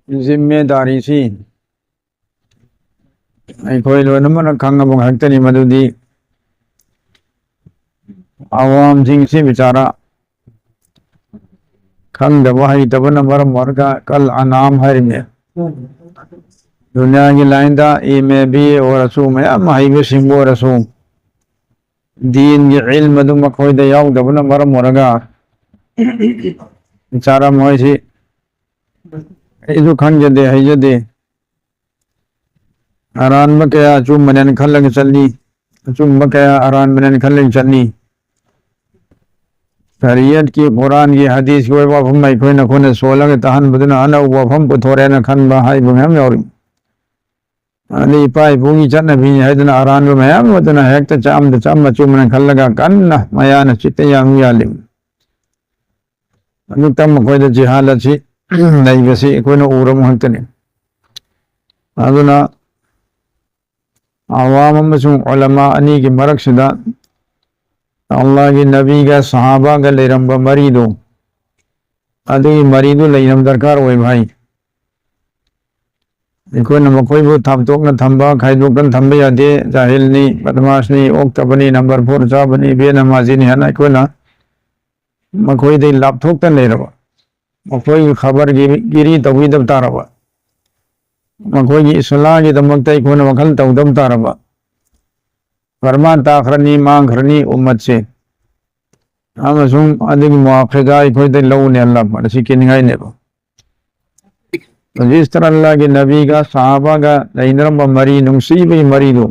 जिम्मेदारी सी अखोई लोनमन खंगब हक्तनी मदुदी आवाम सिंह से बेचारा खंगब हईतबन मरम मरगा कल अनाम हर में दुनिया की लाइन दा ए में भी और रसूम है हईबे सिंह रसूम दीन के इल्म दु मखोई दे याव दबन मरम मरगा बेचारा मोय से इदु खंग जदे है जदे आरान में क्या चुम मनन खल्लग चलनी चुम में क्या आरान मनन खल्लग चलनी शरीयत की कुरान की हदीस को वफम में कोई न कोई सोलग तहन बदना अन वफम को थोड़े न खन बहाई बुहम और अली पाई पूगी चन भी है जना आरान में हम वदना है त चाम चुम मन खल्लगा कन्न मयान चित्ते याम यालिम अनु तम कोई द जिहालत सी नहीं वैसे कोई न उरम हंतने अदुना आवाम अमसुंग उलमा अनी की मरकसदा अल्लाह की नबी का सहाबा का लेरंबा मरीदो अदु मरीदो लेरम दरकार होए भाई देखो न कोई वो थमतोक न थंबा खाइदोकन थंबे यादे जाहिल नी बदमाश नी ओक्तबनी नंबर 4 जाबनी बेनमाजी नी हना कोई ना मकोई दे लैपटॉप तन ले रवा मकोई खबर गिरी तवीद तारवा मकोई इस्लाह की दमकता कोन वखल तौदम तारवा फरमान ताखरनी मांगरनी उम्मत से हम सुन अधिक मुआखजा कोई दे लो ने अल्लाह पर सिके निगाई ने तो जिस तरह अल्लाह के नबी का सहाबा का लैनरम मरी नुसी भी मरी दो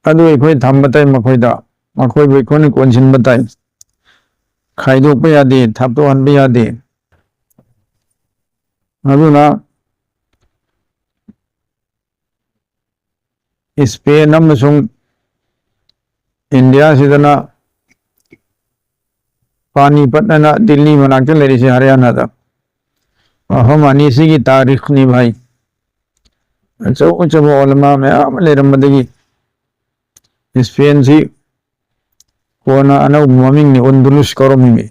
अदु कोई थम बताए मकोईदा मकोई भी कोन कौन सिन बताए खाइदो पे यादे थप तो हन भी यादे अदुना स्पेन अमसुंग इंडिया सिदना पानीपत ना दिल्ली मनाकते लेरी से हरियाणा था हम अनीसी की तारीख नहीं भाई अच्छा कुछ वो उलमा में आमले रमदगी स्पेन सी कोना अनव ममिंग ने उंदुलुस करोमी में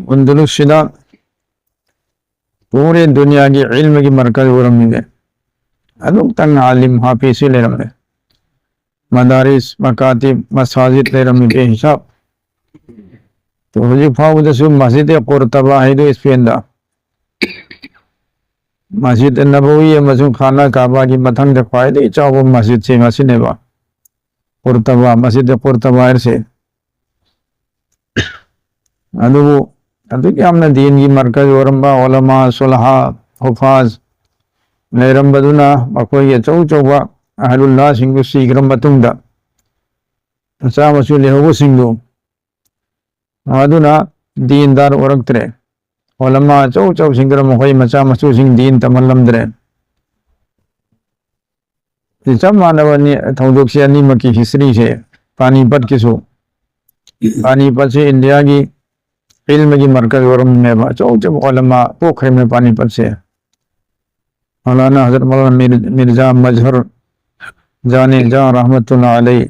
उंदुलुस सिदा पूरे दुनिया की इल्म की मरकज उरमी में अदुक तंग आलिम हाफिज ले रमे मदारिस मकातिब मसाजिद ले रमी बेहिसाब तो हुजूफा उदसु मस्जिद कुर्तबा है तो स्पेन दा मस्जिद नबवी मसु खाना काबा की मथंग दे फायदे चावो मस्जिद से मसिनेबा कुर्तबा मस्जिद कुर्तबा से अदु क्या हमने दीन की मरकज औरंबा उलमा सुलहा हुफाज लेरम बदुना मकोई चौ चौबा अहलुल्लाह सिंगु सीग्रम मतुंगदा अचा मसु लेहो सिंगु अदुना दीनदार औरक्तरे उलमा चौ चौ सिंग्रम मकोई मचा मसु सिंग दीन तमल्लमद्रे जब मानवनी थौदोक से अनी मकी हिस्ट्री से पानीपत किसो पानीपत से इंडिया की इल्म की मरकज औरम में चौ चौ उलमा पोखरे में पानीपत से मौलाना हजरत मौलाना मिर्जा मजहर जाने जा रहमतुल्लाह अलैह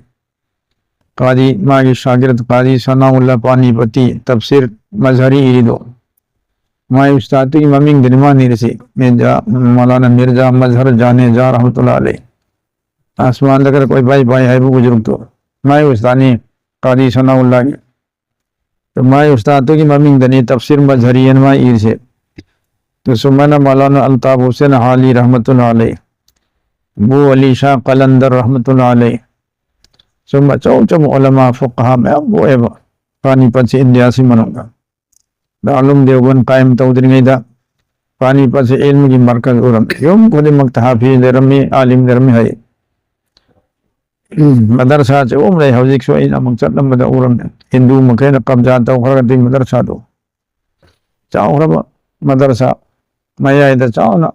काजी माँ की शागिर्द काजी सनाउल्लाह पानीपति तफसीर मजहरी ईदो माँ उस्ताद की ममिंग दिनमा निरसी मिर्जा मौलाना मिर्जा मजहर जाने जा रहमतुल्लाह अलैह आसमान अगर कोई भाई भाई है वो बुजुर्ग तो माँ उस्तानी काजी सनाउल्लाह की तो माँ उस्ताद की ममिंग दनी तफसीर मजहरी माँ ईद से तो सुमना मौलाना अल्ताफ हुसैन हाली रहमतुल्लाह अलैह वो अली शाह कलंदर रहमतुल्लाह अलैह सुम चौ चौ उलमा फुक़हा में वो है पानीपत से इंडिया से मनूंगा दारुल देवबंद कायम तौदरिंगा पानीपत से इल्म की मरकज उरम योम खुद मक्तहाफिज रमी आलिम रमी है मदरसा से उम्र हौजिक सो इन मकसद नंबर उरम हिंदू मकैन कब्जा तो खरगती मदरसा दो चाओ रब मदरसा मया चावना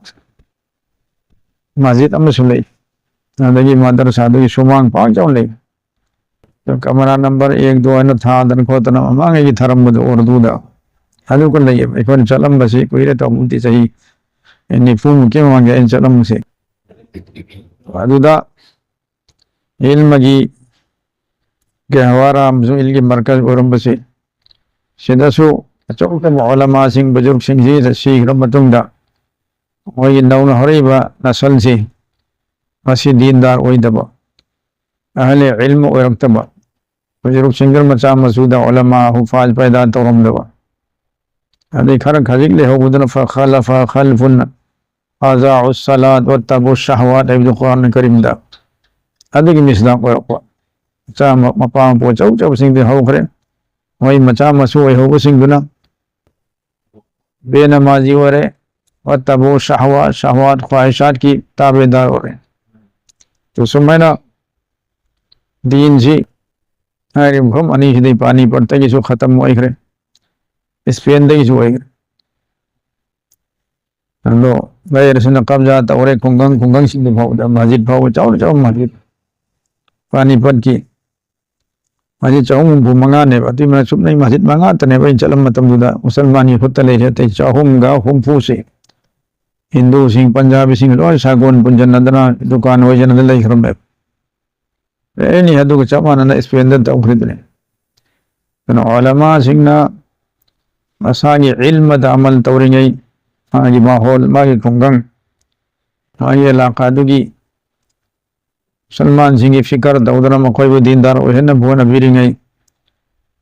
मस्जिद अमसुले अदगी मदरसा दगी सुमांग पाक चाव ले तो कमरा नंबर 1 2 न था दन खोतना मांगे की थरम बद उर्दू दा हनु को ले इकोन चलम बसी कोई रे तो मुती सही इन्नी फूम के मांगे इन चलम से अदुदा इल्म की गहवारा मजू इल्म की मरकज उरम बसी सिदसु ꯑꯆꯧꯕ ꯎꯂꯃꯥꯁꯤꯡ ꯕꯨꯖꯨꯔꯒꯁꯤꯡꯁꯤ ꯁꯤꯈ꯭ꯔ ꯃꯇꯨꯡꯗ ꯃꯣꯏꯒꯤ ꯅꯧꯅ ꯍꯧꯔꯛꯏꯕ ꯅꯁꯜꯁꯤ ꯃꯁꯤ ꯗꯤꯟꯗꯥꯔ ꯑꯣꯏꯗꯕ ꯑꯍꯂꯦ ꯏꯜꯃ ꯑꯣꯏꯔꯛꯇꯕ ꯕꯨꯖꯨꯔꯒꯁꯤꯡꯒꯤ ꯃꯆꯥ ꯃꯁꯨꯗ ꯎꯂꯃꯥ ꯍꯨꯐꯥꯖ ꯄꯩꯗꯥ ꯇꯧꯔꯝꯗꯕ ꯑꯗꯩ ꯈꯔ ꯈꯖꯤꯛ ꯂꯩꯍꯧꯕꯗꯨꯅ ꯐꯈꯂꯐ ꯈꯜꯐꯨꯟ ꯑꯖꯥꯎ ꯁꯂꯥꯠ ꯋꯠꯇꯕꯨ ꯁꯍꯋꯥꯠ ꯍꯥꯏꯕꯗꯨ ꯀꯨꯔꯥꯟ ꯀꯔꯤꯝꯗ ꯑꯗꯨꯒꯤ ꯃꯤꯁꯗꯥꯛ ꯑꯣꯏꯔꯛꯄ ꯃꯆꯥ ꯃꯄꯥ ꯃꯄꯨ ꯑꯆꯧ ꯑꯆꯧꯕꯁꯤꯡꯗꯤ ꯍꯧꯈ꯭ꯔꯦ ꯃꯣꯏ ꯃꯆꯥ ꯃꯁꯨ ꯑꯣꯏꯍꯧꯕꯁꯤꯡꯗꯨꯅ बेनमाजी हो रहे और तबो शहवात शहवात ख्वाहिशात की ताबेदार हो रहे तो सुमैना दीन जी हमारे भूम अनीश दी पानी पड़ते कि जो खत्म हो गए स्पेन दे जो हो गए लो गए रसना कब्जा तौरे कुंगंग कुंगंग सिंह भाव मस्जिद भाव चाव चाव मस्जिद पानी पड़ की मस्जिद चाहूँ मंगा ने बाती मैं सुन नहीं मस्जिद मंगा तने भाई चलम मतम जुदा मुसलमानी खुद ले जाते चाहूँगा हुम्फू से हिंदू सिंह पंजाबी सिंह लोग सागोन पुंजन नदना दुकान हो जन ले खरम है नहीं है दुख चापाना ना इस पे अंदर तो खरीद ले तो उलमा सिंह ना मसागी इल्म द अमल तौरिंगे आगे माहौल मागे कुंगंग आगे इलाका दुगी सलमान सिंह की फिक्र दौदना मकोई वो दीनदार ओहे न भुवन बीरिंगे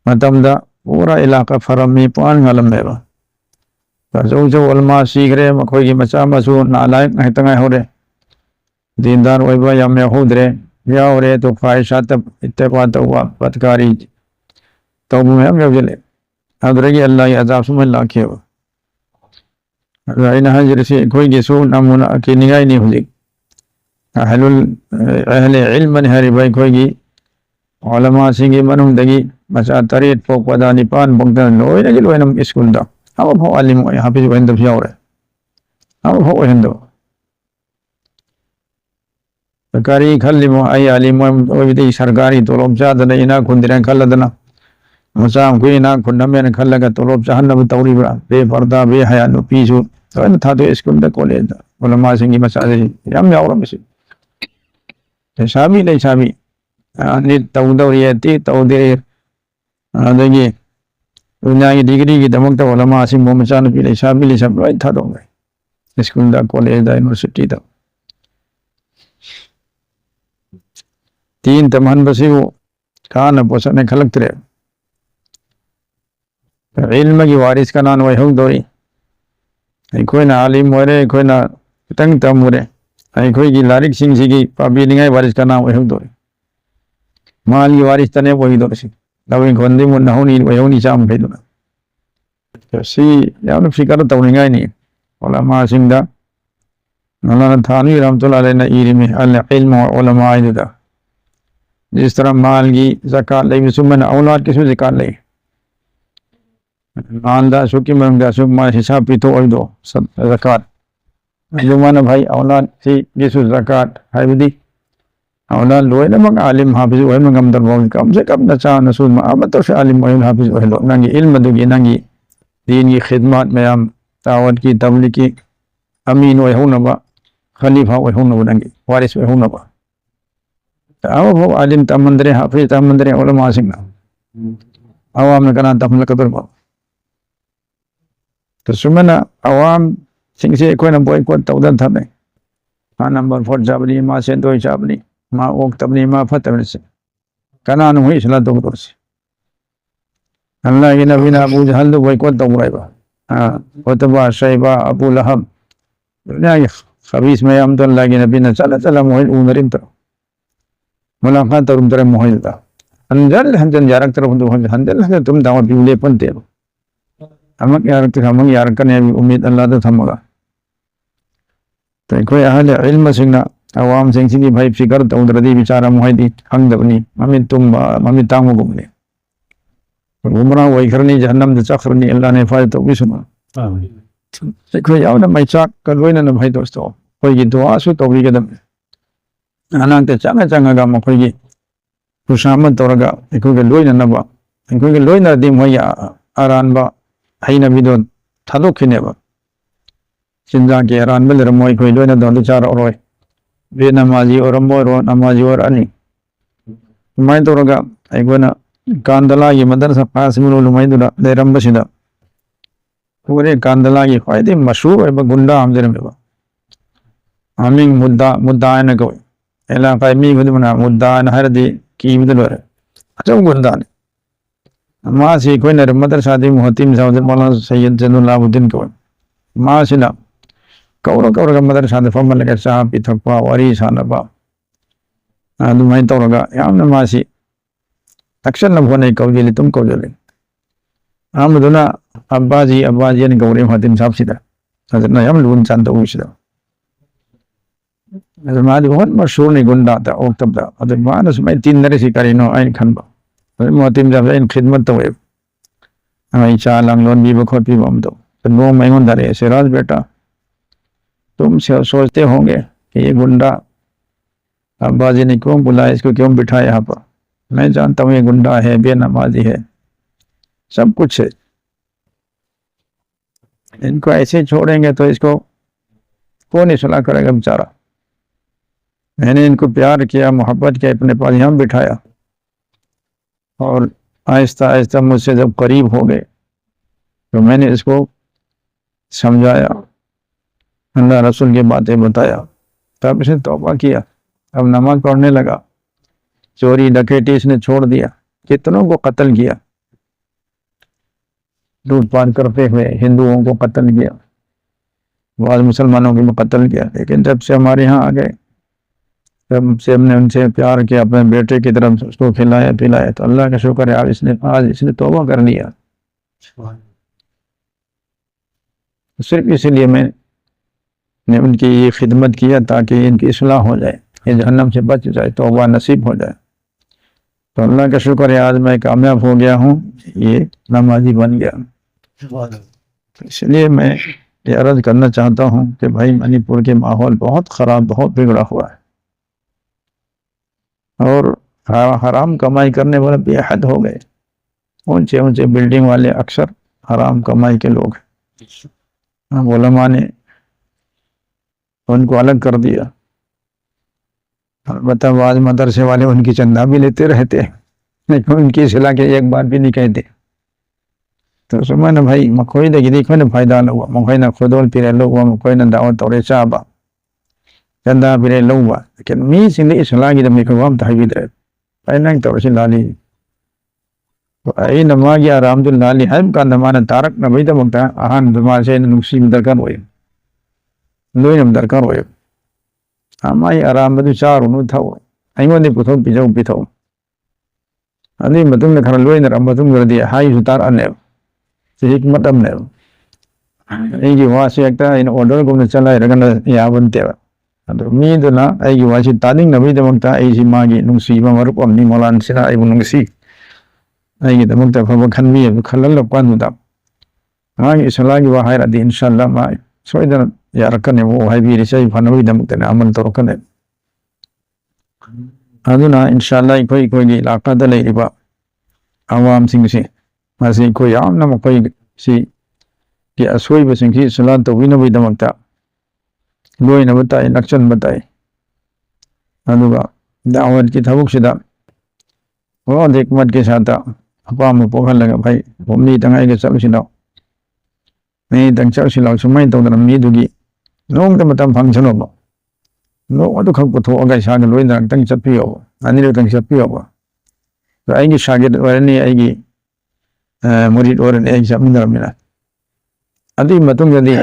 मतमदा पूरा इलाका फरम में पान गलम देवा जो जो उलमा सीख रहे मकोई की मचा मसू नालायक नहीं तंगे हो रहे दीनदार ओहे या में हो रहे या हो रहे तो ख्वाहिशात इत्तेफा तो हुआ पतकारी तो में हम जले अदरगी अल्लाह की अज़ाब सुमन लाखे हो राइना हजर से कोई के सो नमूना की निगाह नहीं हो अहले इल्म ने हरी भाई कोई उलमा सिंह मनुदगी मचा तरेट पोकदा निपान बंगदा लोय ने लोयनम स्कूल दा अब भो आलिम हाफिज वहिंद यावरे अब भो वहिंद सरकारी खल्लिमो आई आलिम ओबिदि सरकारी तोलोब चादना इना खुंदिरन खल्लदना मचा कुइना खुंडमेन खल्लगा तोलोब चाहनब तौरिबा बे पर्दा बे हया नो पीसु तो थादो स्कूल दा कॉलेज दा उलमा सिंह मचा याम यावरम शामी नहीं शामी नि तौदौरियती तौदे अदगी दुनिया की डिग्री की दमक तो उलमा सिंह मचा नुपी ले शामी ले सब लोई था दोंगे स्कूल दा कॉलेज दा यूनिवर्सिटी दा तीन तमहन बसी वो कान पोसने खलक तरे इल्म की वारिस का नाम वही दौरी कोई ना आलिम मोरे कोई ना तंग तम मोरे कोई की लारिक सिंह जी की पापी निगाह वारिस का नाम वही दौरे माल की वारिस तने वही दौरे सी लवी गोंदे मुन्ना होनी वही होनी चाम भेदो ना तो सी यार फिकर तो निगाह नहीं उलमा सिंह दा अल्लाह थानी रहमतुल्लाह अलैहि ने इल्म अल इल्म उलमा इदा जिस तरह माल की ज़कात ले सुमन औलाद किस ज़कात ले माल दा सुकी मंगा सुक मा हिसाब पितो और दो सब ज़कात जो माना भाई औलाद से जिस ज़कात है विधि औलाद लोए ना मंग आलिम हाफिज वही मंगम दरबार कम से कम नचा नसूल में अब तो से आलिम वही हाफिज वही लो नंगी इल्म दुगी नंगी दीन की खिदमत में हम दावत की तबलीग की अमीन वही हो नबा खलीफा वही हो नबा नंगी वारिस वही हो नबा अब वो आलिम तमंदरे हाफिज तमंदरे उलमा सिंह आवाम ने कना तमल कदर बा तो सुमना आवाम सिंह से कोई ना बोई को तौदन था नहीं हाँ नंबर 4 जाबली माँ से 2 जाबली माँ ओक तबली माँ फतह से कना न हुई सला दो से अल्लाह के नबी ने अबू जहल दो बोई को तौराइबा हाँ उतबा शैबा अबू लहब दुनिया के खबीस में अल्लाह के नबी ने चला चला मोहिल उमरिन तो मुलाकात तरुम तरह मोहिल था हंजल हंजल यारक तरफ दो हंजल हंजल तुम दावत बिले पंते हो अमक यारक तो हम यारक करने भी उम्मीद अल्लाह तो थमगा तो कोई अहले इल्म सिंह अवाम सिंह की भाई फिकर तो उधरदी बेचारा मोहिदी हंग दबनी मम्मी तुम मम्मी तांगो घूमने घूमना वही करनी जहन्नम से चखरनी अल्लाह ने फायदा तो भी सुना कोई आओ ना मैं चाक कर वही ना भाई दोस्तों कोई की दुआ सु तो भी कदम अनांग ते चंगा चंगा गा मकोई की खुशामद तोरगा कोई के लोई ना बा कोई के लोई ना दी मोया आरान बा हाई ना बिदो थादो खिने बा चिंजा के आरान में रमोई कोई लोई ना दो चार और बे नमाजी और रमो रो नमाजी और अनि मैं तोरगा एक ना कांदला ये मदरसा पास में लो मैं दुला ले रंबसिदा पूरे कांदला की ख्वाहिद मशहूर है गुंडा हमजर में हमिंग मुद्दा मुद्दा न को इलाका मी गुदमना मुद्दा न हर दी की बदलवर अच्छा गुंडा ने मां से कोई नर मदरसा दी मुहतिम साहब मौलाना सैयद जैनुलाब्दीन को मां से ना कौर कौर का मदरसा दे फमल के साहब की थकवा वरी सानबा अदुमाई तौरगा यामना मां से तक्षण न होने कौजली तुम कौजली आमदुना अब्बाजी ने गौरे मुहतिम साहब सीधा सजना यम लून चांद उसिदा मादी बहुत मशहूर नहीं गुंडा था और तब था अदर मानस में 3 नरे शिकारिनो आइन खनबा मुहतिम साहब इन खिदमत तो है हमें चालांग लोन भी बखोट भी बम तो नो मैं दरे सिराज बेटा तुम सोचते होंगे कि ये गुंडा अब्बाजी ने क्यों बुलाया इसको क्यों बिठाया यहाँ पर मैं जानता हूँ ये गुंडा है बेनमाजी है सब कुछ है इनको ऐसे छोड़ेंगे तो इसको कौन इस्लाह करेगा बेचारा मैंने इनको प्यार किया मोहब्बत किया अपने पास यहाँ बिठाया और आहिस्ता आहिस्ता मुझसे जब करीब हो गए तो मैंने इसको समझाया अल्लाह रसूल की बातें बताया तब इसने तौबा किया अब नमाज पढ़ने लगा चोरी डकैती इसने छोड़ दिया कितनों को कत्ल किया लूटपाट करते हुए हिंदुओं को कत्ल किया बाद मुसलमानों को कत्ल किया लेकिन जब से हमारे यहाँ आ गए जब से हमने उनसे प्यार किया अपने बेटे की तरफ उसको खिलाया पिलाया तो अल्लाह का शुक्र है आज इसने तौबा कर लिया सिर्फ इसलिए मैंने उनकी ये खिदमत किया ताकि इनकी इस्लाह हो जाए ये जहन्नम से बच जाए तौबा नसीब हो जाए तो अल्लाह का शुक्र है आज मैं कामयाब हो गया हूँ ये नमाजी बन गया इसलिए मैं ये अर्ज करना चाहता हूँ कि भाई मणिपुर के माहौल बहुत ख़राब बहुत बिगड़ा हुआ है और हराम कमाई करने वाले बेहद हो गए ऊंचे ऊंचे बिल्डिंग वाले अक्सर हराम कमाई के लोग हैं उलमा ने उनको अलग कर दिया अलबत्ता बाद मदरसे वाले उनकी चंदा भी लेते रहते हैं लेकिन उनकी सिला के एक बार भी नहीं कहते तो सुमन भाई मकोई दे देखो ना फायदा लगा मकोई ना खुदोल पिरे लोग मकोई ना दावत और चाबा चंदा पिरे लोग लेकिन मी सिंह इसला की दम को हम तहवीद रहे पहले तो लाली तो आई नमा की आरामदुल लाली है का नमाना तारक नबी तो मुक्ता आहान दमा से नुक्सी दरकार होए लोई नम दरकार होए हमारी आरामदु चार उनु था अइमोने पुथो पिथो अनी मतुम ने खरा लोई न रमतुम कर दिया हाई सुतार अने हिकमत अमने एगी वासी एकता इन ऑर्डर को ने चला रगन यावंते अदो मी दुना एगी वासी तादिंग नबी दमक्ता एजी मागी नुंसी मरुप अमनी मोलान सिना एबु नुंसी एगी दमक्ता फब खनमी खलल लपकानुदा मागी इसलागी वाहाय रदी इंशाअल्लाह मा सोइदन यारकने वो हाय भी रिसई फनवी दमक्ता ने अमल तोरकने अदुना इंशाअल्लाह कोई इलाका द लेरिबा अवाम सिंह से मासी कोई यामना मकोई सी कि असोई बसिंग सलाह तो विनबी दमक्ता लोइन बताए लक्षण बताए अदुगा दावत की थबुक सिदा बहुत हिकमत के साथ अपाम पोखल लगा भाई भूमि तंगाई के सब सिदा नहीं तंग चल सिला सुमाई तो मी दुगी नोंग त मतम फंक्शन हो नो अदु खक पुथो अगा साग लोइन तंग चपियो अनिल तंग चपियो तो आएगी शागिद वरनी आएगी मुरीद और एक जमींदार मिला अदी मतुम यदि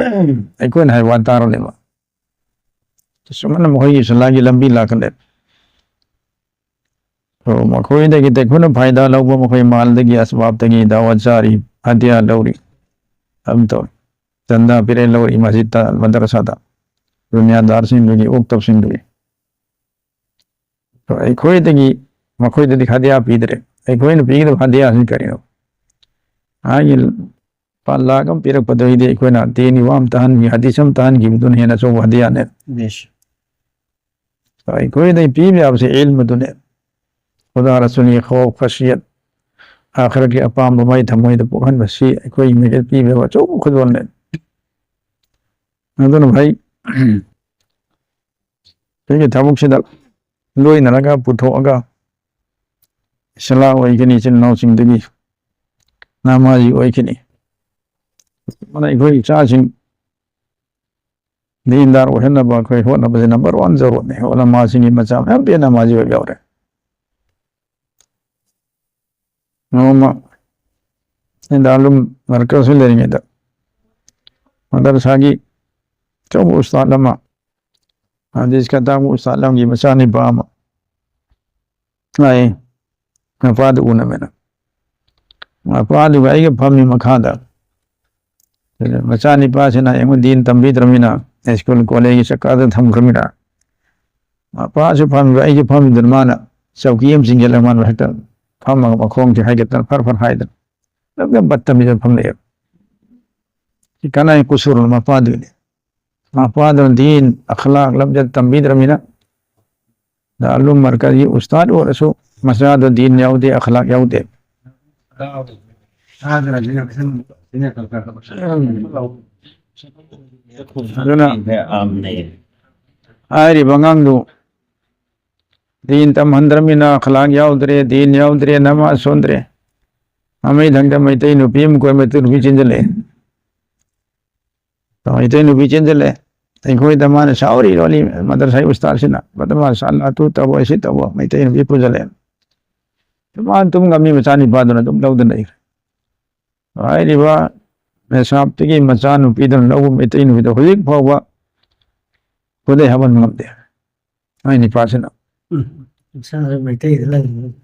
कोई है वातार लेवा तो सुमन मोही सलाह की लंबी लाकले तो मखोई दे की देखो ना फायदा लोगों मखोई माल दे की असबाब तक दावत जारी हदिया लौरी हम तो चंदा पिरे लौरी मस्जिद ता मदरसा ता दुनियादार सिंह की उक्तब सिंह तो कोई दे की मखोई दे दिखा दिया पीदरे कोई ने पीद हदिया नहीं करियो आगे पालागम पिरक पदवी दे कोई ना तीन वाम तहन की हदीसम तहन की दुनिया ना सो हदिया ने तो कोई नहीं पी में आपसे इल्म दुने खुदा रसूल की खौफ खशियत आखिरत के अपाम बमाई थमोई तो पोहन बसी कोई मेरे पी में बचो खुद बोलने दोनों भाई ठीक है थमुक से लोई न लगा पुठो अगा सलाह वही के नीचे नौ सिंह दगी नामाजी वही के नहीं mana ikoi charging dindar ohena ba koi hot na ba number 1 zero ne wala ma singi macha am pe na ma ji ba yaure noma indalum markas le ni da madar sagi coba ustaz lama hadis kata ustaz lam gi macha ni ba ma ai na fa du na mena ma fa du ai ga phami makha da macha ni pa sina em din tambi dramina school college sakada tham khamira ma pa su phami ai gi phami dramana sauki em single man ba ta phama ma khong ji hai ga tar far hai da lam batta mi pham le kana kusur ma pa du ma pa du din akhlaq lam jat tambi dramina da alum markazi ustad और सो मसला दीन याउदे अखलाक याउदे aduna ari bangang du din tam handramina akhlaq yaudre din yaudre nama sondre amai dhangda mai tai nu pim ko mai tu bi chinjale to mai tai nu bi chinjale tai khoi da man sauri roli madrasa ustad sina badama sala tu tabo isi tabo mai tai nu bi pujale man tum ngami machani baduna tum laud nai ai riba mesap tigi machanu pidan law mai tai nu bi to holik phawa kodai haban ngamde ai ni pasina sao mai tai lang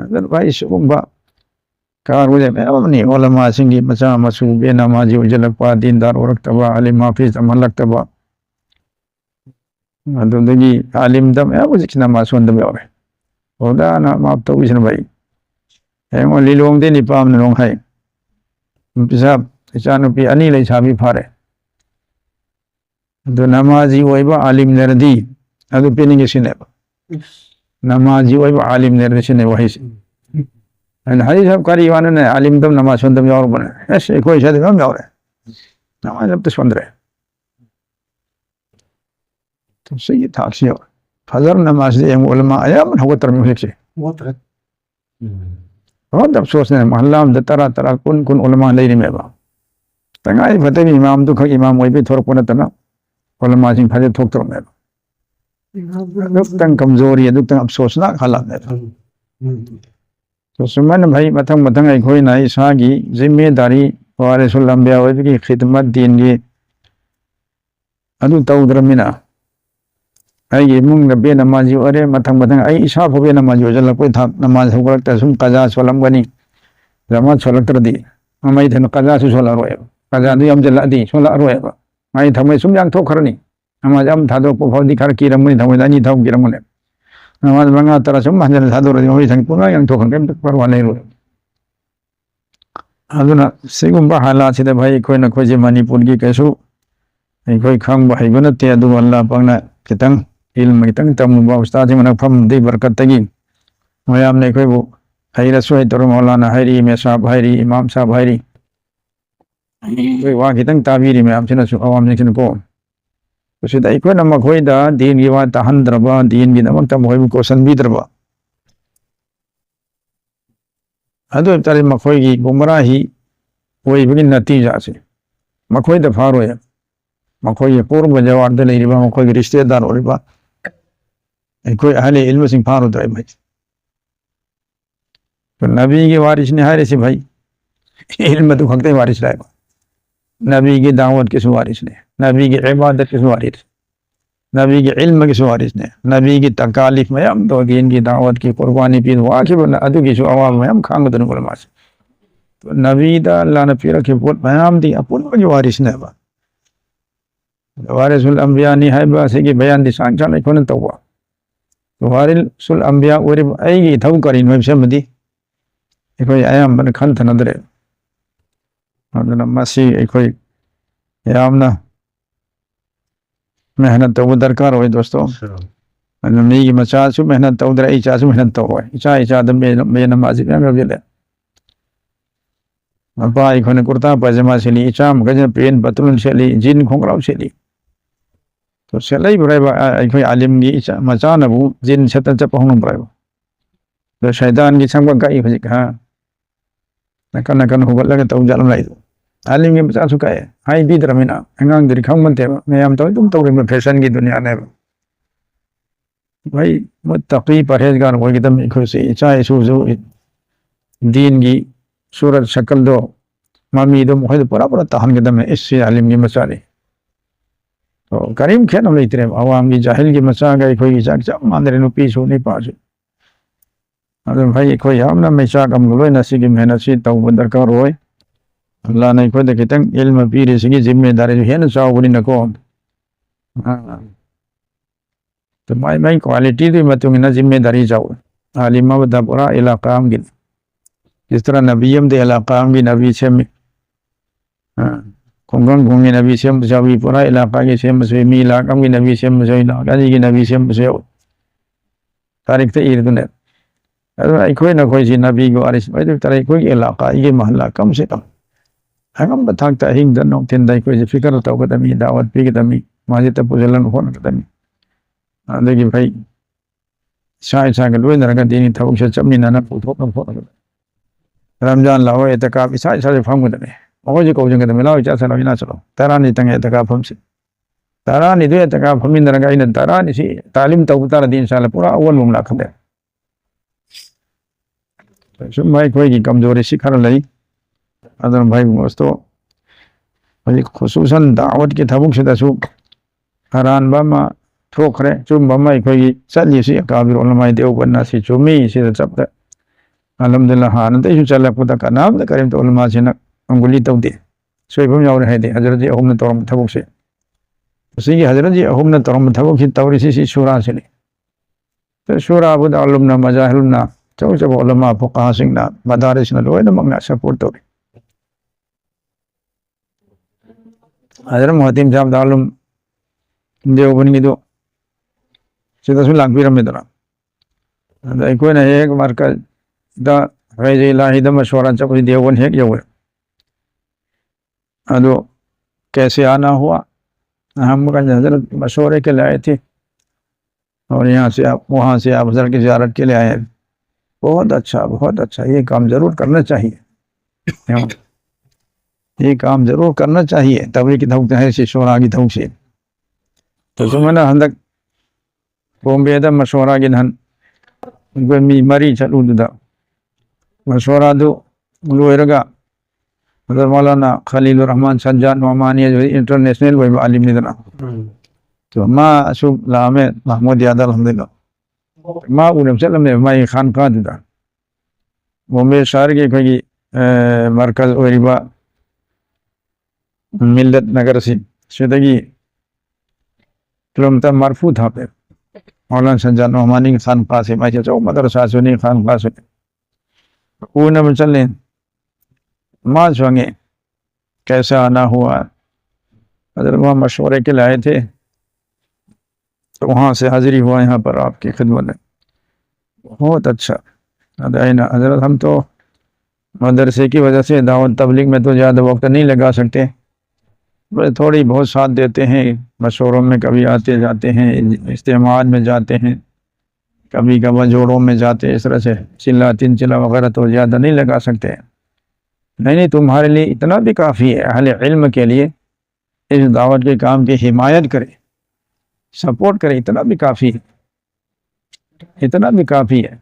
agar bai sumba karu je me amni ulama singi macha masu bena maji ujalak pa dindar orak taba alim hafiz amalak taba adu dagi alim dam ya bujikna masun dam yore oda na ma to wisna bai e mo lilong de ni pam nong hai pisab chanu pi ani lai sabi phare adu namazi oiba alim nerdi adu peninge sine namazi oiba alim nerdi sine wahis and hadis sab kari wana ne alim dam namaz sondam yaur bane ऐसे कोई शायद हम यार है नमाज अब तो सुन रहे तो सही था कि फजर नमाज दे उलमा आया मन हो तरमी हो से बहुत है बहुत अफसोस है मोहल्ला में तरह तरह कौन उलमा ले में बा तंगाई फते इमाम तो ख इमाम वही भी थोड़ा कोना तना उलमा सिंह फजे थोक तो में तंग कमजोरी है तंग अफसोस ना हालात है तो सुमन भाई मथंग मथंग अखोई ना इसागी जिम्मेदारी वारिसुल अंबिया की खिदमत दीन की अदु तौद्रमिना आई इमुंग बे नमाजी अरे मथंग मथंग आई इसा फबे नमाजी वजल कोई था नमाज होगरत सुम कजा सोलम गनी जमा सोलत्रदी ममई धन कजा सु सोला रोए कजा दु यम जलदी सोला रोए माई थमै सुम yang थोखरनी नमाज am थादो पफौदी खर की रमनी थमै दानी थौ की रमने नमाज मंगा तरह सुम हजन थादो रे होई संग पुना yang थोखन केम परवा नहीं रोए aduna sigumba hala sida bhai koi na khoje manipur gi kesu koi khang ba haibana te adu Allah pangna kitang ilm kitang tam ba ustad ji manak pham dei barkat tagi mayam ne koi bu haira soi tor maulana hairi me sahab hairi imam sahab hairi koi wa kitang tabiri me am china su awam ne kin ko to sida koi na ma khoi da din gi wa tahandraba din gi namak tam hoi bu ko san bi draba adu tari makhoi gi gumrahi oi bigin natija se makhoi da faro ya makhoi ye purba jawar de leiriba makhoi gi rishtedar oriba koi ahli ilm sing faro da bhai to nabi ge waris ne hare se bhai ilm to khakte waris rahe nabi ge dawat ke waris ne nabi ge ibadat ke waris नबी के इल्म की सुवारिस ने नबी की तकालीफ में हम तो इनकी दावत की कुर्बानी पी वाकिब अदु की अवाम में हम खांग दन उलमा से तो नबी दा अल्लाह ने फिर के पुत बयान दी अपन की वारिस ने बा वारिसुल अंबिया नि है बा से की बयान दी सांचा नहीं कोन तो वा तो वारिसुल अंबिया ओरे आई की थौ करी नो से मदी कोई आयाम बन खन थनदरे अदन मसी कोई यामना मेहनत तो दरकार हो दोस्तों मी की मचा सु मेहनत तो दर इचा सु मेहनत तो होय इचा इचा दम मे नमाज में गले अपा इखने कुर्ता पजामा सेली इचा मगज पेन बतुन सेली जिन खोंगराव सेली तो सेलाई बराइबा इखोय आलिम की इचा मचा नबु जिन छतन च पहुन बराइबा तो शैतान की संग गाई हजि हा नकन नकन होगल लगे तो जालम लाई आलिम के मचा सुकाए हाई भी दरमिना अंगांग दरी खंग मनते मैं हम तो में फैशन की दुनिया ने भाई मुत्तकी परहेजगार हो एकदम खुशी चाहे सूजू दीन की सूरत शक्ल दो मामी दो मुझे पूरा पूरा तहन के दम है इससे आलिम की मचा ने तो करीम खेन हम इतने अवाम की जाहिल की मचा गई कोई जाग जब मांदरे नु पीछ हो नहीं पास अरे भाई कोई हम ना मचा कम लो नसी की मेहनत से तो दरकार होए अल्लाह ने कोई देखे तंग इल्म पीरे से की जिम्मेदारी जो है ना चाहो बोली न को तो माई क्वालिटी तो मत ना जिम्मेदारी चाहो आलिमा बता पूरा इलाकाम की जिस तरह नबीयम दे इलाकाम की नबी से में कुंगन कुंगे नबी से मचावी पूरा इलाका के से मसे मी इलाकाम की नबी से मसे इलाका जी की नबी से मसे तारीख से ईद ने अरे कोई ना कोई सी नबी को आरिस भाई तरह कोई इलाका ये मोहल्ला कम से कम हम बथांगता हिंग दनो तिंदा कोई फिक्र तो कदमी दावत भी कदमी माजे तब पुजलन होन कदमी देखिए भाई शायद शायद लोग नरका दीनी था उसे चमनी ना पुथो न फोन रमजान लाओ एतकाफ शायद शायद फम कदमे और जो कोजन कदमे लाओ चाचा लाओ ना चलो तारानी तंगे एतकाफ हम से तारानी दो एतकाफ हम नरका इन तारानी सी तालीम तो उतार दिन साल पूरा अव्वल मुमला खदे तो भाई कोई की कमजोरी सिखर लई अदर भाई दोस्तों भाई खुसूसन दावत के थबुक से दसु हरान बमा ठोकरे चुम बमा कोई चलिए से काबिर उलमा देव बनना से चुमी से सब अल्हम्दुलिल्लाह हान ते चल पुता का नाम द करीम तो उलमा से न अंगुली तो दे सोइबम याव रहे दे हजरत जी अहुम न तोरम थबुक से उसी की हजरत जी अहुम न तोरम थबुक से तौरीसी से शूरा से ले तो शूरा बुद उलमा मजाहिलना चौ जब उलमा फुकाहा सिंगना मदारिस न लोए न मंगना सपोर्ट तो हजरत मुहतिम साहब दालुम देवबन की दो सीधा सुन लाग भी रमे दरा कोई ना एक मरकज दा फैज़ इलाही दा मशवरा चप देवबन है क्या हुआ अदो कैसे आना हुआ हम हजरत मशवरे के लाए थे और यहाँ से आप वहाँ से आप हजरत की ज़ियारत के लिए आए बहुत अच्छा ये काम जरूर करना चाहिए ये काम जरूर करना चाहिए तभी की धौक है से शोरा की धौक से तो सुमना हंदक बॉम्बे दा मशवरा के हन मी मरी चलू दा मशवरा दो लोरगा हजरत मौलाना खलील रहमान सज्जाद नोमानी जो इंटरनेशनल वे आलिम निदना तो मां असुब लामे महमूद याद अल्हम्दुलिल्लाह मां उनम सलम ने माई खान का दा बॉम्बे शहर के कोई मरकज ओरिबा मिल्लत नगर से शेदगी किलोमीटर मरफू था पे मौलाना सज्जाद नोमानी खान पास है मैं जो मदरसा सुनी खान पास है उन्हें में चलने मां संगे कैसे आना हुआ अगर वहाँ मशवरे के लाए थे तो वहाँ से हाजिरी हुआ यहाँ पर आपकी खिदमत में बहुत अच्छा हजरत हम तो मदरसे की वजह से दावत तबलीग में तो ज़्यादा वक्त नहीं लगा सकते बड़े थोड़ी बहुत साथ देते हैं मशवरों में कभी आते जाते हैं इज्तिमाअ में जाते हैं कभी कभार जोड़ों में जाते हैं इस तरह से चिल्ला तीन चिल्ला वगैरह तो ज़्यादा नहीं लगा सकते नहीं तुम्हारे लिए इतना भी काफ़ी है अहले इल्म के लिए इस दावत के काम की हिमायत करे सपोर्ट करे इतना भी काफ़ी है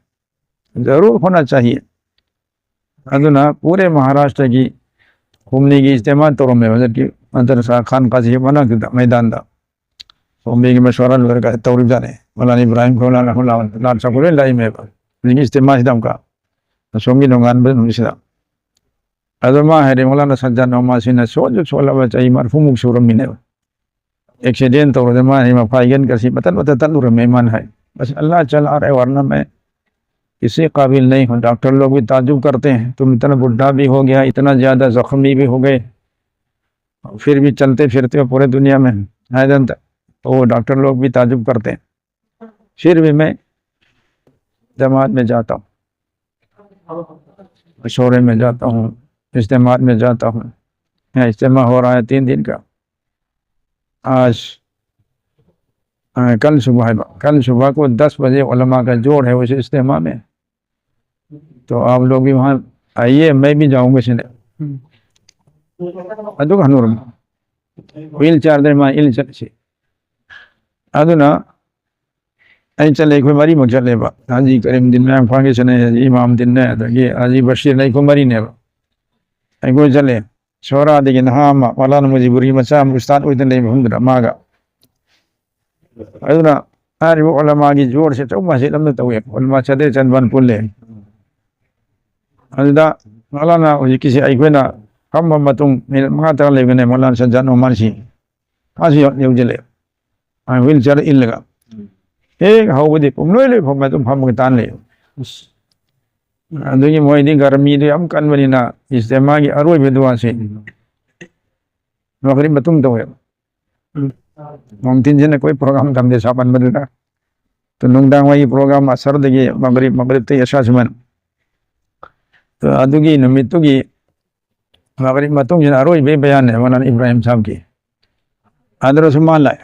ज़रूर होना चाहिए अदना पूरे महाराष्ट्र की घूमने की इज्तिमा तौर में वजह की मदरसा खान का बना मैदान दा बॉम्बे की मशवरा लड़का तौर जाने मौलाना इब्राहिम को लाल सकुले लाई में इज्तिमा हिदम का सोंगी नोंगान बन मिसदा अदमा है मौलाना सज्जाद नोमासी ने सोच सोला बचाई मरफू मुक्शुर मिने एक्सीडेंट तौर दे मा हिमा फाइगन करसी बतन तन मेहमान है बस अल्लाह चला रहे वरना मैं किसी काबिल नहीं हूँ डॉक्टर लोग भी ताजुब करते हैं तुम इतना बुढ़ा भी हो गया इतना ज़्यादा ज़ख्मी भी हो गए फिर भी चलते फिरते हो पूरे दुनिया में है तो डॉक्टर लोग भी ताजुब करते हैं फिर भी मैं जमात में जाता हूँ मशवरे में जाता हूँ इज्तिमा में जाता हूँ यहाँ इज्तिमा हो रहा है 3 दिन का आज कल सुबह को 10 बजे उलमा का जोड़ है उस इज्तिमा में तो आप लोग भी वहाँ आइए मैं भी जाऊँगा इसलिए ꯑꯗꯨꯒ ꯍꯅꯨꯔꯝ ꯋꯤꯜ ꯆꯦꯌꯔꯗ ꯃꯥ ꯏꯜ ꯆꯠꯁꯤ ꯑꯗꯨꯅ ꯑꯩ ꯆꯠꯂꯦ ꯑꯩꯈꯣꯏ ꯃꯔꯤꯃꯛ ꯆꯠꯂꯦꯕ ꯍꯥꯖꯤ ꯀꯔꯤꯝꯗꯤꯟ ꯃꯌꯥꯝ ꯈ꯭ꯋꯥꯡꯒꯤ ꯆꯠꯅꯩ ꯍꯥꯖꯤ ꯏꯃꯥꯝꯗꯤꯟꯅꯦ ꯑꯗꯒꯤ ꯍꯥꯖꯤ ꯕꯁꯤꯔꯅꯦ ꯑꯩꯈꯣꯏ ꯃꯔꯤꯅꯦꯕ ꯑꯩꯈꯣꯏ ꯆꯠꯂꯦ ꯁꯣꯔꯥꯗꯒꯤ ꯅꯍꯥ ꯑꯃ ꯃꯧꯂꯥꯅ ꯃꯨꯖꯤꯕꯨꯔꯤ ꯃꯆꯥ ꯑꯃ ꯎꯁꯇꯥꯗ ꯑꯣꯏꯗꯅ ꯂꯩꯕ ꯃꯐꯝꯗꯨꯗ ꯃꯥꯒ ꯑꯗꯨꯅ ꯍꯥꯏꯔꯤꯕ ꯎꯂꯃꯥꯒꯤ ꯖꯣꯔꯁꯦ ꯑꯆꯧꯕ ꯃꯁꯖꯤꯗ ꯑꯃꯗ ꯇꯧꯋꯦ ꯎꯂꯃꯥ ꯆꯥꯇ꯭ꯔꯦꯠ ꯆꯅꯤꯄꯥꯟ ꯄꯨꯜꯂꯦ ꯑꯗꯨꯗ ꯃꯧꯂꯥꯅ ꯍꯧꯖꯤꯛꯀꯤꯁꯦ ꯑꯩꯈꯣꯏꯅ ꯐꯝꯃ ꯃꯇꯨꯡ ꯃꯤꯅꯤꯠ 5 ꯂꯩꯕꯅꯦ ꯃꯧꯂꯥꯅ ꯁꯟꯖꯥꯠ ꯅꯣꯃꯥꯟꯁꯤ ꯃꯥꯁꯨ ꯌꯧꯁꯤꯜꯂꯦ ꯋꯤꯜ ꯆꯦꯌꯔ ꯏꯜꯂꯒ ꯍꯦꯛ ꯍꯧꯕꯗꯤ ꯄꯨꯡꯂꯣꯏ ꯂꯣꯏ ꯐꯝꯃ ꯑꯗꯨꯝ ꯐꯝꯃꯒ ꯇꯥꯟ ꯂꯩ ꯑꯗꯨꯒꯤ ꯃꯣꯏꯗꯤ ꯒꯔꯃꯤꯗꯨ ꯌꯥꯝ ꯀꯟꯕꯅꯤꯅ ꯏꯖꯇꯤꯃꯥꯒꯤ ꯑꯔꯣꯏꯕ ꯗꯨꯋꯥꯁꯦ ꯃꯒꯔꯤꯕ ꯃꯇꯨꯡ ꯇꯧꯋꯦꯕ ꯅꯨꯡꯊꯤꯟꯁꯤꯅ ꯑꯩꯈꯣꯏ ꯄ꯭ꯔꯣꯒ꯭ꯔꯥꯝ ꯊꯝꯗꯦ ꯁꯥꯃꯟꯕꯗꯨꯗ ꯅꯨꯡꯗꯥꯡ ꯋꯥꯏꯒꯤ ꯄ꯭ꯔꯣꯒ꯭ꯔꯥꯝ ꯑꯁꯔꯗꯒꯤ ꯃꯒꯔꯤꯕꯇꯩ ꯑꯁꯥ ꯁꯨꯃꯟ ꯑꯗꯨꯒꯤ ꯅꯨꯃꯤꯠꯇꯨꯒꯤ मगरिब मतुंग अरोई बे बयान है मौलाना इब्राहिम साहब की आदर सुमान लाए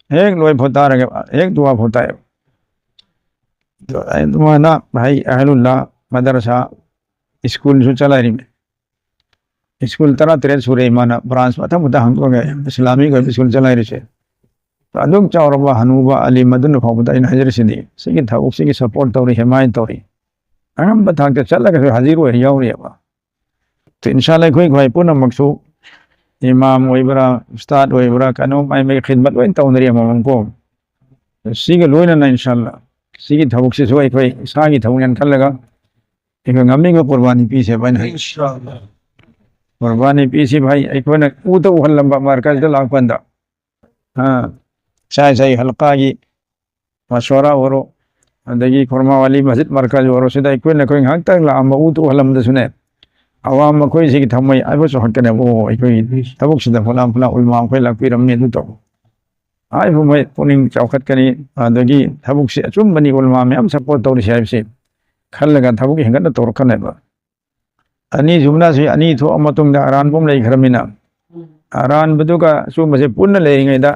एक लोई फोता रहे एक दुआ फोता है तो तुम्हारा भाई अहलुल्लाह मदरसा स्कूल जो चला रही में स्कूल तरह तरह सूरे माना ब्रांच मथा मुद्दा हम को गए इस्लामी का स्कूल चला रही से तो अदुम चावरबा हनूबा अली मदन फाबदा इन हजर सिदी सिगी था उसी की सपोर्ट तौरी हिमायत तौरी हम बता के चला के हाजिर हो रही है तो इंशाल्लाह कोई भाई पुनः मकसू इमाम वहीबरा उस्ताद वहीबरा कनो मैं खिदमत वही तौनरी ममन को सिगे लोइना ना इंशाल्लाह सिगी थबुक से सोई कोई सागी थबुन कर लगा एक गमी को कुर्बानी पीछे बन है कुर्बानी पीछे भाई एक ने ऊ तो हल्लंबा मरकज द लाख बंदा हां चाय चाय हल्का की मशवरा वरो अदगी खुरमा वाली मस्जिद मरकज वरो सीधा एक ने कोई हक तक ला ऊ तो हल्लम द सुने अवाम कोई सी थमई आइबो सो हटने वो कोई थबुक सिदा फलाम फला उलमा कोई लापिरमने दु तो आइबो मै पुनिंग चौखत कनी अदगी थबुक से अचुम बनी उलमा में हम सपोर्ट तौर से से खलगा थबुक हेंगत तौर खनेबा अनि जुमना से अनि थो अमतुंग दा अरान बम लई खरमिना अरान बदुगा सुम से पुन्न लेंगे दा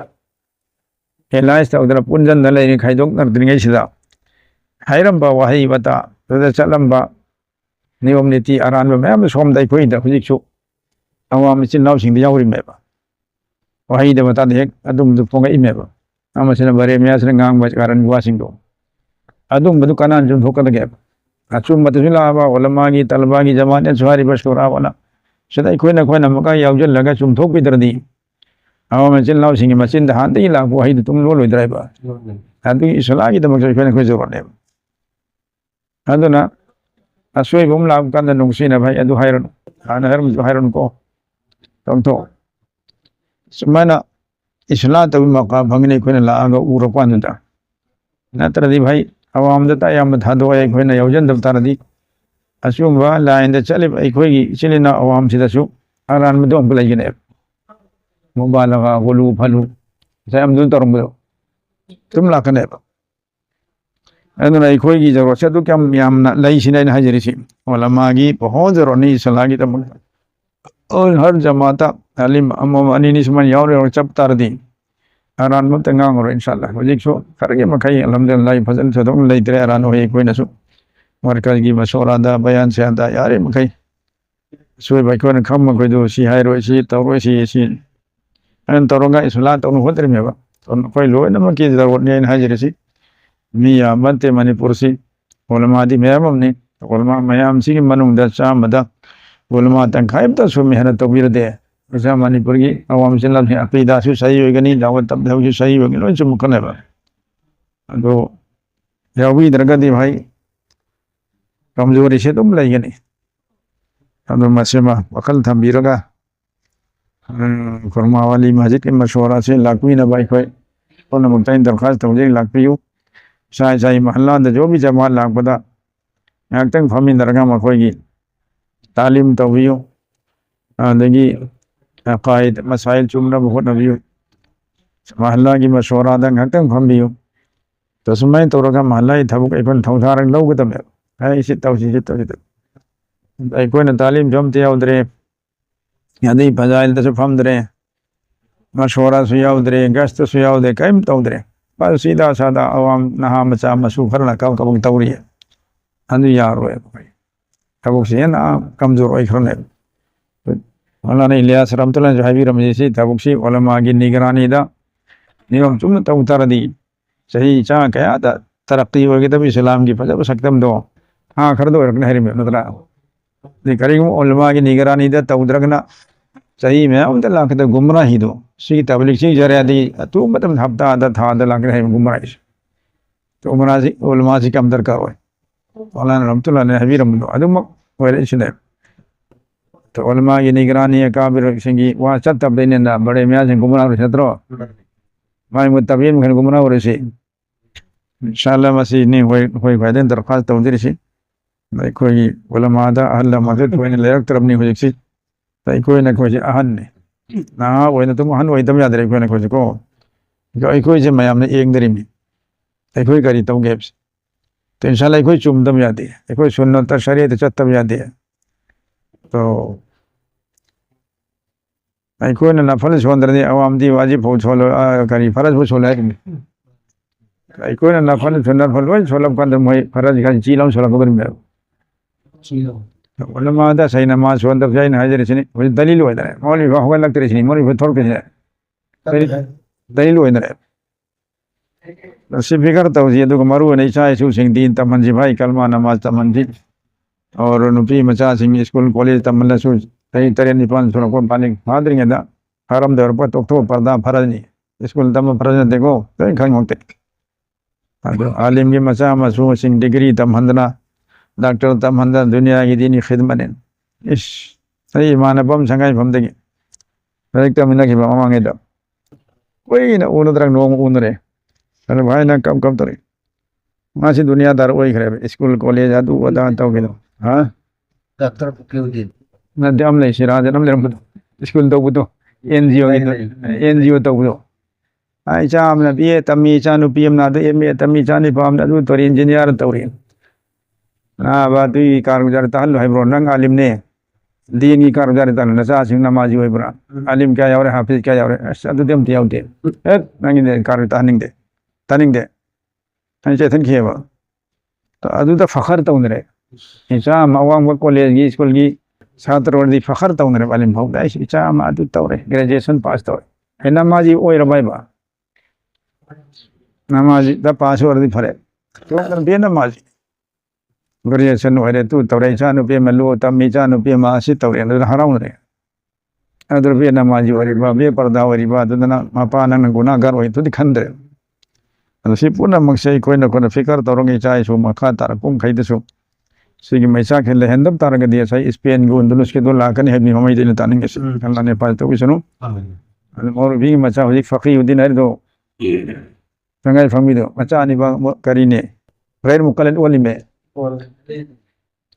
एलाइस तौदरा पुनजन द लेंगे खाइदोक नरद्रिंगे सिदा हाइरम बा वही बता तो चलम बा नियम नीति अरान मैम सोम दाइखोइद हुजिकसु अवाम चिन्नाव सिंग यावरिमेबा वही द बता देक अदुम दु फोंगा इमेबा अमसिना बरे मियासना गांग बज कारण वासिंगो अदुम बदु कनान जुम थोकदगे अचुम बतजुलाबा उलमा की तलबा की जमाने सुहारी बशुरा वाला सदा कोइना कोइना मका यावजल लगा चुम थोक बिदरदी अवाम चिन्नाव सिंग मचिन द हांदे ला वही द तुम लोल द्राइबा अदु इसला की दमक कोइना कोइ जरने अदुना असोई बुम लाम कान नुंगसिना भाई अदु हायरन हाना हरम हायरन को तंतो सुमाना इसला तब मका भंगने कोने लागा उरपानदा नत्रदी भाई अवाम दता याम थादो ए कोने योजन दफ्तरदी असुंबा लाइन द चले अखोगी चिलिना अवाम सिदसु अरान में दोम बलाइने मुबालगा गुलू फलू सयम दुल तरमदो तुम लाकने अदुना अखोगी जरो से तो कम यामना लईसिना हाजिरिसि उलमागी बहुत जरोनी सलागी तम और हर जमाता अलिम अमम अनिनी सुमन यावरे और चप तारदी अरान मत गांगरो इंशाल्लाह होजिकसो करगे मखै अल्हम्दुलिल्लाह फजल सदम लैतरे अरान होय कोइनसु मरकज की मशवरा दा बयान से आदा यारे मखै सोय भाई कोन खम मखैदो सि हायरो सि तौरो सि अन तौरोगा इसला तौन होतरेमेबा तौन कोइ लोयना मकी जरूरत ने हाजिरिसि मिया बनते मणिपुर से उलमा दी मैम ने उलमा मयाम सी मनुंग दा चामदा उलमा तंखाइब ता सु मेहनत तबीर दे ऐसा मणिपुर की अवाम जिल्ला में अकीदा सु सही होगनी दावत तबलीग सु सही होगनी लो चुम कनेबा तो यावी दरगदी भाई कमजोरी से तुम लईगनी अदु मसेमा वकल थंबीरगा खुरमा वाली मस्जिद के मशवरा से लाकवी न भाई कोई उन मुक्ताइन दरखास्त तौजे लाकवीयू साई साई महल्ला जो भी जमात लापदा तंग फमी दरगा मखोगी तालीम तवियो अदगी अकायद मसाइल चुमना बहुत नबियो महल्ला की मशवरा दंग तंग फमियो तो सुमाई तौरगा महल्ला थबुक एकोन थौथारंग लौगदमे है इसी तौसी एकोन तालीम जमते यावदरे यदि फजाइल तस फमदरे मशवरा सु यावदरे गस्त सु यावदे कायम तौदरे बस सीधा सादा अवाम नहा मचा मसू फरना कब कब तौरी है अंदु यार होए भाई तब से ना कमजोर होई खरने मौलाना इलियास रहमतुल्लाह जो हाबी रमजी थबुकसी उलमा की निगरानी दा नियम चुम तौतरदी सही चा कया दा तरक्की होगी तब इस्लाम की फजब सकतम दो हाँ कर दो रखना हरी में नतरा दिकरी उलमा की निगरानी दा तौदरगना सही में उन तला के गुमराह ही दो सी तबलीग सी जरिया दी तू मतलब हफ्ता दा था दा लाके है गुमराह तो उलमा सी कम दरकार हो मौलाना रहमतुल्लाह ने हाबी रमदो अदम वरे इसने तो उलमा की निगरानी काबिर सिंगी वहाँ सब तब देने ना बड़े मियाँ से गुमराह हो छत्रो भाई मुत्तबीन में गुमराह हो रहे थे इंशाअल्लाह मसीह नहीं होई फायदे दरख्वास्त तो उधर से भाई कोई उलमा दा अहल मदद कोई ने लेकर तरफ नहीं हो जिक्सी भाई कोई ना कोई अहन ने ना वही ना तुम अहन वही तब याद रहे कोई ना कोई को कोई से मैं हमने एक दरी में कोई करी तो गैप्स तो इंशाल्लाह कोई चुमदम याद है कोई सुन्नत शरीयत चत्तम याद है तो कोई ना नफल छोड़ दे अवाम दी वाजिब हो छोलो करी फर्ज हो छोला है कोई ना नफल सुन्नत फल वही छोलब का मोई फर्ज का चीलाम छोला खबर में उलमा दा सही नमाज छोड़ दब जाए हाजिर छनी वो दलील हो इधर मौलवी होगा लगते रही छनी मौलवी थोड़ के दलील हो इधर सिफिकर तवजिह तो मरु नहीं चाहे सु सिंह दीन तमंजी भाई कलमा नमाज तमंजी और नुपी मचा सिंह स्कूल कॉलेज तमल्ला सु कई तरह निपान सुनो को पानी फादरिंग दा हरम दर पर तो पर्दा फरज नहीं स्कूल तम फरज देखो तो खंग होते आलिम की मचा मसू सिंह डिग्री तमहंदना डॉक्टर तमहंदा दुनिया की दीनी खिदमत इस सही मानबम संगाई फम देगे एक तमिना की मांगे दा कोई ना उन तरह नो उन रे अरे भाई ना कम कम तरे मासी दुनियादार वही खरे स्कूल कॉलेज आदू वदा तो के हां डॉक्टर क्यों दी ना दम ले सिराज नम ले स्कूल तो बुतो एनजीओ तो बुतो ai cha am na biye tami cha nu pm na de me tami cha ni pam na du to engineer to ri na ba tu kar gujar ta lo hai bro nang alim ne din ki kar gujar ta na sa sing namazi hoi bra alim kya yaure hafiz kya yaure adu dem ti yaute nang ne kar ta ning de ai che than khe ba to adu da fakhar ta unre cha ma wang ba college gi school gi छात्र वर्दी फखर तो उन्हें वाले भाव Daesh इच्छा मादू तो रे graduation pass तो है नमाजी ओए रबाई बा नमाजी दा पास वर्दी फरे तो अगर बे नमाजी ग्रेजुएशन होए तू तो रे चानु पे मलो तमी चानु पे मासी तो रे हराउन रे अदर बे नमाजी वरी बा बे पर्दा वरी बा दना मापा नन गुनाहगार होए तो दिखंदे अदसी पुना मक्सई कोई न कोई फिकर तोरंगी चाहे सो मखा तार कुम खैदसो सिगी मैसा खेले हैंदम तारग दिया सही स्पेन को अंदलुस के दो लाकन है भी हमें दिन तानेंगे अल्लाह ने पास तो भी सुनो और भी मचा हो फकी उदिन है दो संगाई फमी दो मचा नहीं बा करीने गैर मुकल्लद ओली में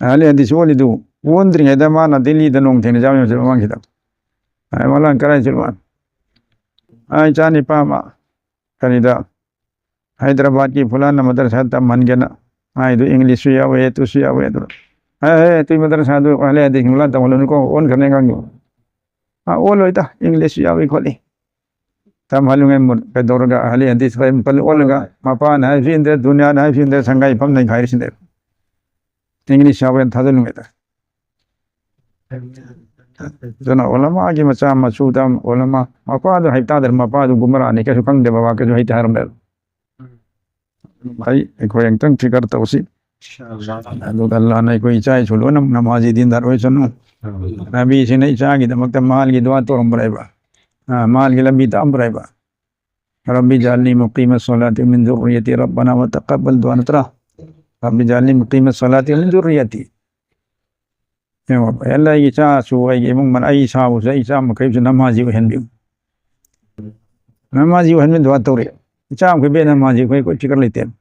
हाले हदीस ओली दो वंदरिंग है दमा ना दिल्ली दनों थे जामे से मांग खिदा आई वाला कराई चलवा आई चानी पामा करीदा हैदराबाद की फलाना मदरसा तब मन गया ना आई तो इंग्लिश या वे तो सिया वे तो है तो मदरसा तो पहले देखने तो बोले उनको ऑन करने का क्यों हाँ वो लो इतना इंग्लिश या वे खोली तब मालूम है मुझे दौर का हाले हदीस का पहले ऑन लगा मापान है फिर इंद्र दुनिया है फिर इंद्र संगाई फम नहीं खाई सिंदर इंग्लिश या वे था तो लूँगे तो ना उलमा की मचा मसूदा उलमा मापा तो है तादर मापा तो गुमराह नहीं कैसे कंग दे बाबा के जो है तारम दे भाई कोई अंतंग फिकर तो उसी अल्लाह ने कोई चाहे छोड़ो ना नमाजी दीनदार हो सुनो नबी से नहीं चाहेगी तो मकतब माल की दुआ तो हम बरेबा हाँ माल की लंबी तो हम बरेबा रब्बी जालनी मुक़ीमत सलाती मिन ज़ुर्रियती रब्बना व तक़ब्बल दुआ नतरा रब्बी जालनी मुक़ीमत सलाती मिन ज़ुर्रियती अल्लाह की चाह सुवाई के मुंग मन आई साहु से ऐसा मकैब से नमाजी वहन भी नमाजी वहन में दुआ तो रे चाम के बे नमाजी कोई फिक्र लेते हैं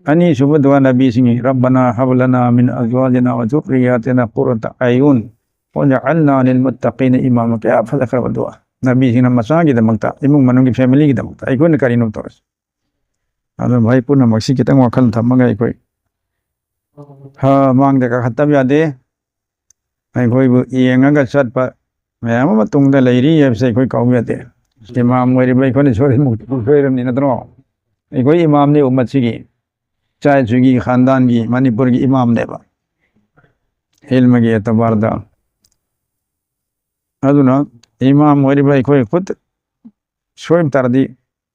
अनी सुबह दुआ नबी सिंह रब्बना हब लना मिन अज़वाजिना व ज़ुर्रिय्यातिना क़ुर्रता अयुन वजअलना लिलमुत्तक़ीना इमामा क्या फज़कर दुआ नबी सिंह मसा की दमकता इमुंग मनों की फैमिली की दमकता आई कोई न करी नो तोरस अरे भाई पुनः मक्सी कितने वखल था मंगाई कोई हाँ मांग दे का खत्म यादे आई कोई ये अंगा सट पर मैं हम मतुंग दे लेरी है से कोई काउ यादे इमाम मेरी भाई को ने छोरे मुझे नहीं नतरो कोई इमाम ने उम्मत सी की चाहे चुगी खानदान की मणिपुर की इमाम ने बा इल्म के एतबार दा aduna imam wari bai khoi khut soim tardi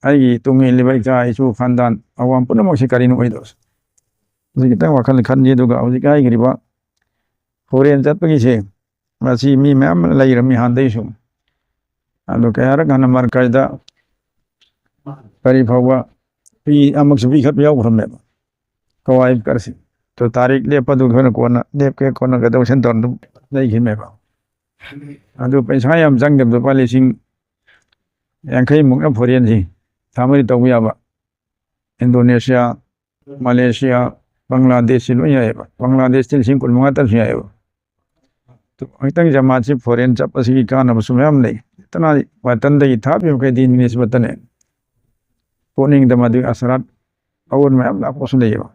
ai tungi libai ka isu khandan awam puna mo sikarin oidos kita wakal khan je duga auji kai griba foreign chat pagi se masi mi ma'am lai rami handai su ado kayara kana markazda kari phawa pi amak subi khat yaw khram me kawai karsi to tarik le padu khona kona le ke kona ga daw sen ton dum dai khin me ba ado paisa yam jang dem do palising yang kai muk na foreign ji thamari taw ya ba Indonesia Malaysia Bangladesh lo ya ba Bangladesh til sing kul munga tar ya ba to aitang jama chi foreign chap asi ka na sumyam nei tana watan dai thap yum kai din nis batane koning da madu asarat awun me am la ko sun dei ba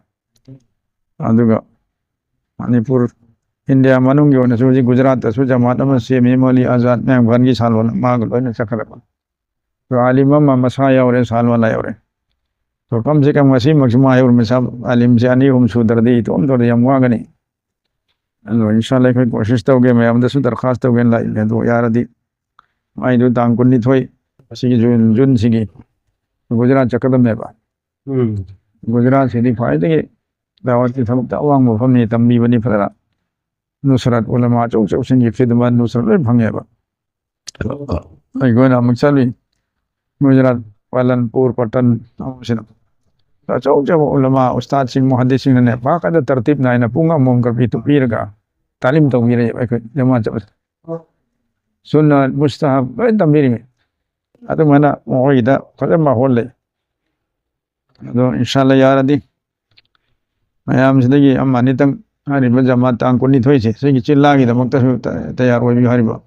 aduga Manipur India manung yo na suji Gujarat su jamaat am se memoli azad me bhan gi salwan ma go na sakara ba to alimam ma masaya ore salwan la ore तो कम से कम वसी मजमा है और मिसाब आलिम जानी हम सुदर्दी तो हम तो यमुआ गनी अल्लाह इंशाल्लाह कोई कोशिश तो होगे मैं हमदे सु दरखास्त होगे ला ले तो यार दी माई दो तांग कुन्नी थोई सी जुन जुन सिगी गुजरात चकदम में बा गुजरात से दी फायदे के दावत की थम तावांग वो फमी तम्बी बनी फरा नुसरत उलमा चौ चौ सिंगी खिदमत नुसरत भंगे बा आई गोना मक्सली Gujarat Walanpur Patan sino chau chau ulama ustad sing muhaddis sing ne ba ka da tertib na ina punga mom kar pitu pirga talim to mire ba ko jama chau sunna mustahab ba tamiri me atu mana muida kada ma holle do inshallah ya radi mayam sidagi amma ni tang hari ba jama tang kunni thoi se sing chilla gi da makta tayar ho bi hari ba